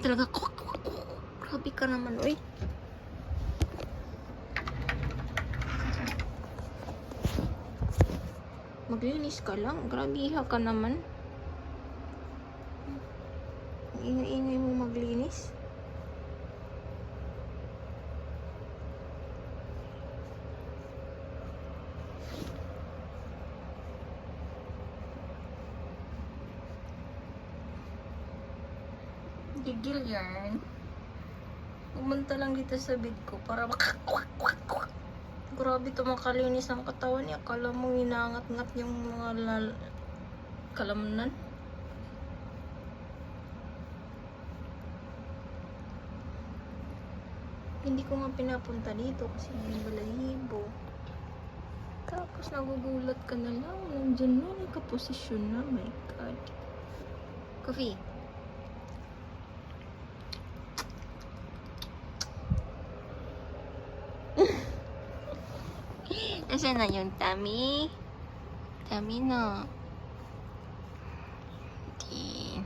Talaga, grabe ka naman, oy. Maglinis ka lang. Grabe ka naman. Ingay-ingay mo maglinis. Gigil yan. Pumunta lang dito sa bed ko para grabe ito makalinis ang katawan niya. Akala mo hinangat-ngat yung mga kalamnan. Hindi ko nga pinapunta dito kasi may balahibo. Tapos nagugulat ka na lang. Nandyan na, nagka-posisyon na. My God. Coffee. Nasaan na yung tummy? Tummy na. Okay.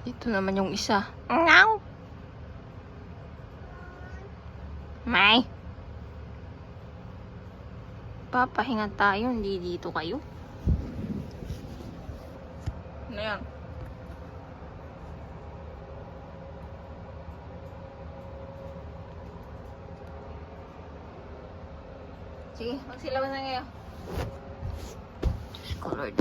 Ito naman yung isa. Ngaw! May! Papahinga tayo, hindi dito kayo. Ano yan? Sige, magsilaban na ngayon. Diyos ko, Lord.